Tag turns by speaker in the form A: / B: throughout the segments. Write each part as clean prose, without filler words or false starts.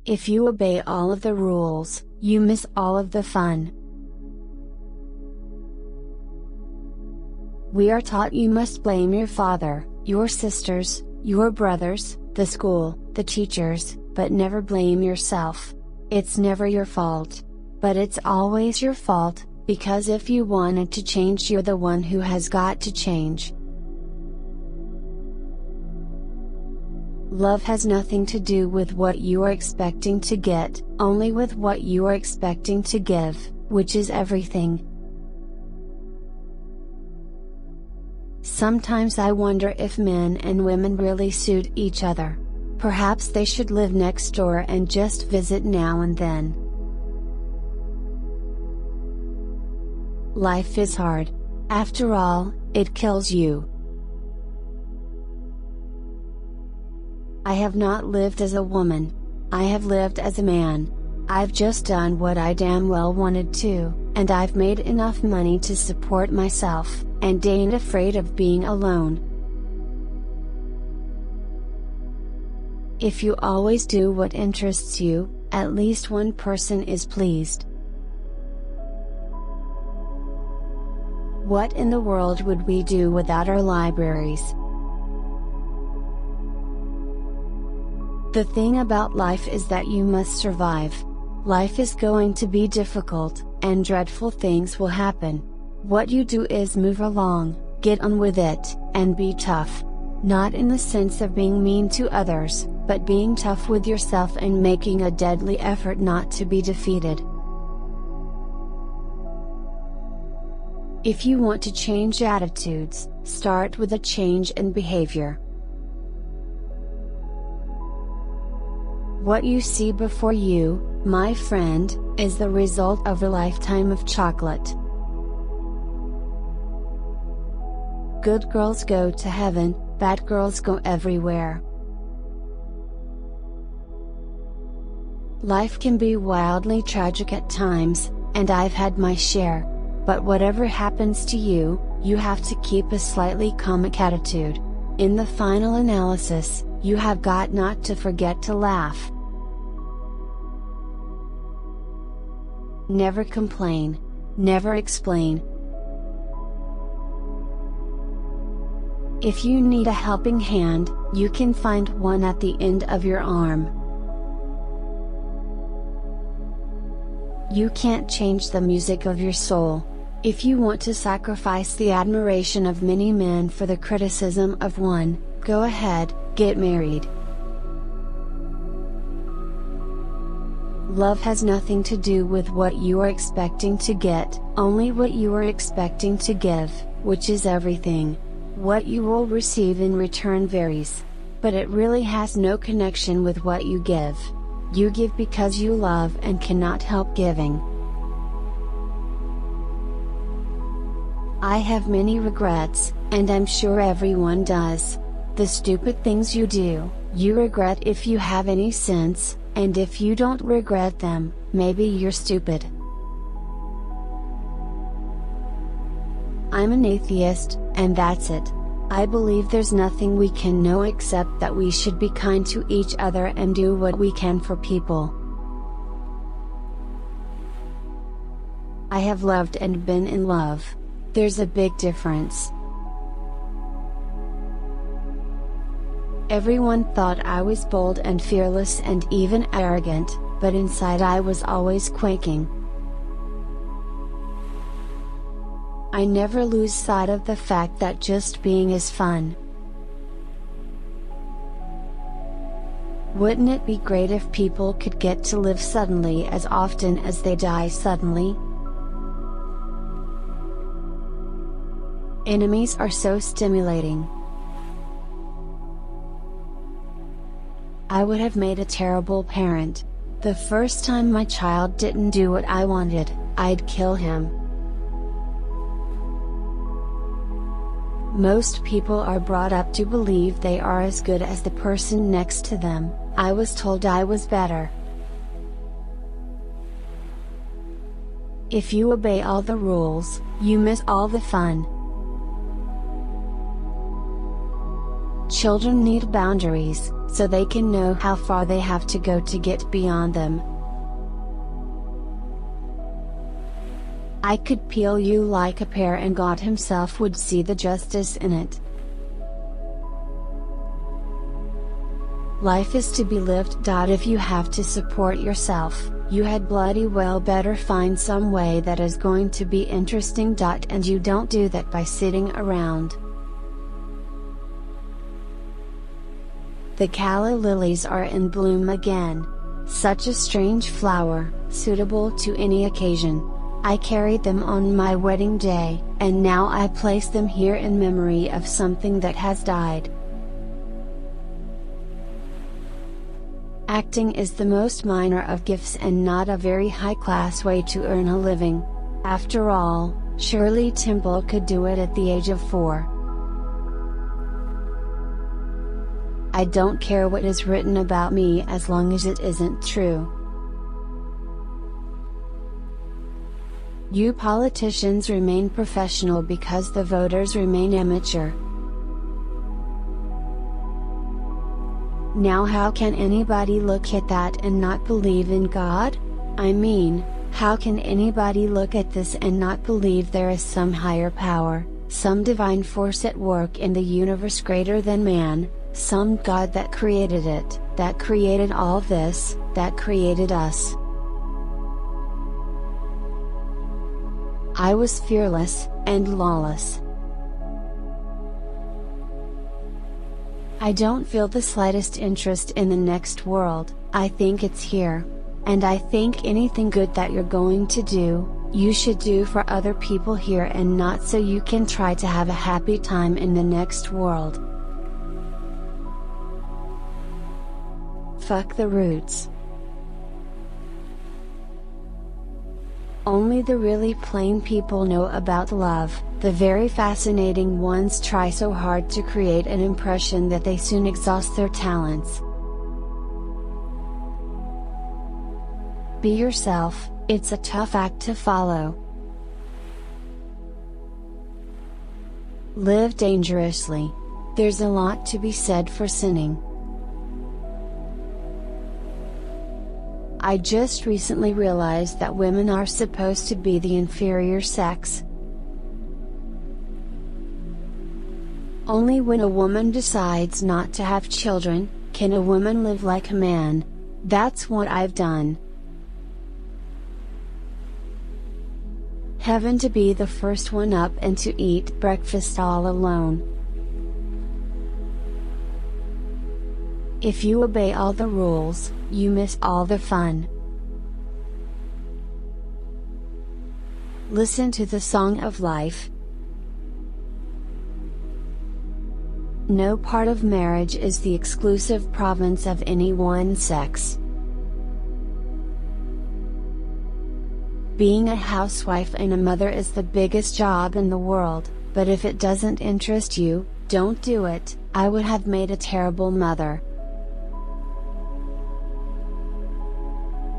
A: If you obey all of the rules, you miss all of the fun. We are taught you must blame your father, your sisters, your brothers, the school, the teachers, but never blame yourself. It's never your fault. But it's always your fault, because if you wanted to change, you're the one who has got to change. Love has nothing to do with what you are expecting to get, only with what you are expecting to give, which is everything. Sometimes I wonder if men and women really suit each other. Perhaps they should live next door and just visit now and then. Life is hard. After all, it kills you. I have not lived as a woman. I have lived as a man. I've just done what I damn well wanted to, and I've made enough money to support myself, and ain't afraid of being alone. If you always do what interests you, at least one person is pleased. What in the world would we do without our libraries? The thing about life is that you must survive. Life is going to be difficult, and dreadful things will happen. What you do is move along, get on with it, and be tough. Not in the sense of being mean to others, but being tough with yourself and making a deadly effort not to be defeated. If you want to change attitudes, start with a change in behavior. What you see before you, my friend, is the result of a lifetime of chocolate. Good girls go to heaven, bad girls go everywhere. Life can be wildly tragic at times, and I've had my share. But whatever happens to you, you have to keep a slightly comic attitude. In the final analysis, you have got not to forget to laugh. Never complain. Never explain. If you need a helping hand, you can find one at the end of your arm. You can't change the music of your soul. If you want to sacrifice the admiration of many men for the criticism of one, go ahead, get married. Love has nothing to do with what you are expecting to get, only what you are expecting to give, which is everything. What you will receive in return varies. But it really has no connection with what you give. You give because you love and cannot help giving. I have many regrets, and I'm sure everyone does. The stupid things you do, you regret if you have any sense, and if you don't regret them, maybe you're stupid. I'm an atheist, and that's it. I believe there's nothing we can know except that we should be kind to each other and do what we can for people. I have loved and been in love. There's a big difference. Everyone thought I was bold and fearless and even arrogant, but inside I was always quaking. I never lose sight of the fact that just being is fun. Wouldn't it be great if people could get to live suddenly as often as they die suddenly? Enemies are so stimulating. I would have made a terrible parent. The first time my child didn't do what I wanted, I'd kill him. Most people are brought up to believe they are as good as the person next to them. I was told I was better. If you obey all the rules, you miss all the fun. Children need boundaries. so they can know how far they have to go to get beyond them. I could peel you like a pear and God Himself would see the justice in it. Life is to be lived. If you have to support yourself, you had bloody well better find some way that is going to be interesting. And you don't do that by sitting around. The calla lilies are in bloom again. Such a strange flower, suitable to any occasion. I carried them on my wedding day, and now I place them here in memory of something that has died. Acting is the most minor of gifts and not a very high-class way to earn a living. After all, Shirley Temple could do it at the age of 4. I don't care what is written about me as long as it isn't true. You politicians remain professional because the voters remain amateur. Now how can anybody look at that and not believe in God? I mean, how can anybody look at this and not believe there is some higher power, some divine force at work in the universe greater than man, some God that created it, that created all this, that created us? I was fearless, and lawless. I don't feel the slightest interest in the next world. I think it's here. And I think anything good that you're going to do, you should do for other people here and not so you can try to have a happy time in the next world. Fuck the roots. Only the really plain people know about love. The very fascinating ones try so hard to create an impression that they soon exhaust their talents. Be yourself. It's a tough act to follow. Live dangerously. There's a lot to be said for sinning. I just recently realized that women are supposed to be the inferior sex. Only when a woman decides not to have children, can a woman live like a man. That's what I've done. Heaven to be the first one up and to eat breakfast all alone. If you obey all the rules, you miss all the fun. Listen to the song of life. No part of marriage is the exclusive province of any one sex. Being a housewife and a mother is the biggest job in the world, but if it doesn't interest you, don't do it. I would have made a terrible mother.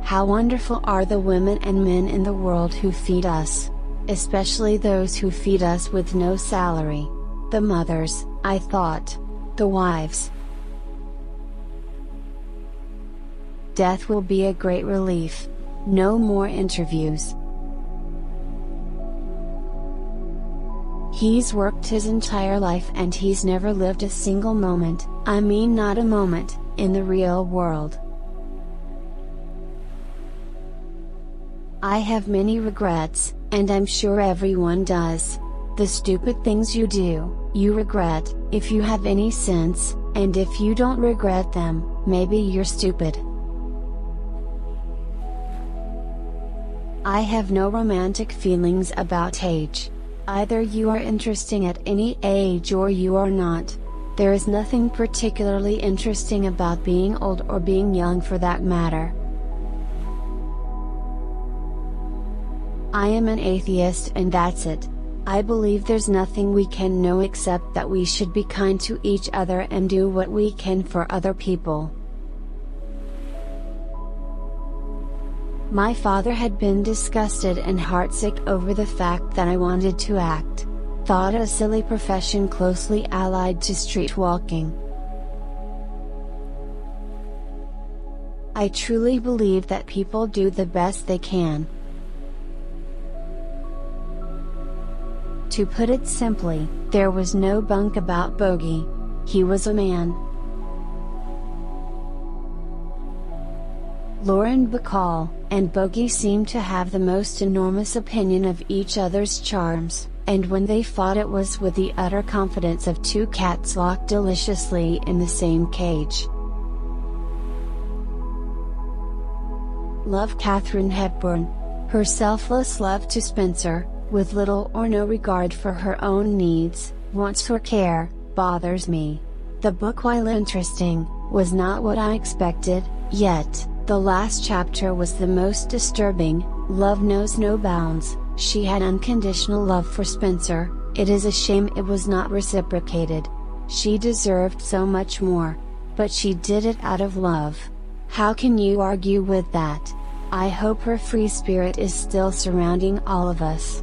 A: How wonderful are the women and men in the world who feed us, especially those who feed us with no salary. The mothers, I thought. The wives. Death will be a great relief. No more interviews. He's worked his entire life and he's never lived a single moment, I mean not a moment, in the real world. I have many regrets, and I'm sure everyone does. The stupid things you do, you regret. If you have any sense, and if you don't regret them, maybe you're stupid. I have no romantic feelings about age. Either you are interesting at any age or you are not. There is nothing particularly interesting about being old or being young for that matter. I am an atheist and that's it. I believe there's nothing we can know except that we should be kind to each other and do what we can for other people. My father had been disgusted and heartsick over the fact that I wanted to act, thought it a silly profession closely allied to street walking. I truly believe that people do the best they can. To put it simply, there was no bunk about Bogey. He was a man. Lauren Bacall and Bogey seemed to have the most enormous opinion of each other's charms, and when they fought it was with the utter confidence of two cats locked deliciously in the same cage. Love Katharine Hepburn. Her selfless love to Spencer, with little or no regard for her own needs, wants or care, bothers me. The book, while interesting, was not what I expected, yet, the last chapter was the most disturbing. Love knows no bounds. She had unconditional love for Spencer, it is a shame it was not reciprocated. She deserved so much more. But she did it out of love. How can you argue with that? I hope her free spirit is still surrounding all of us.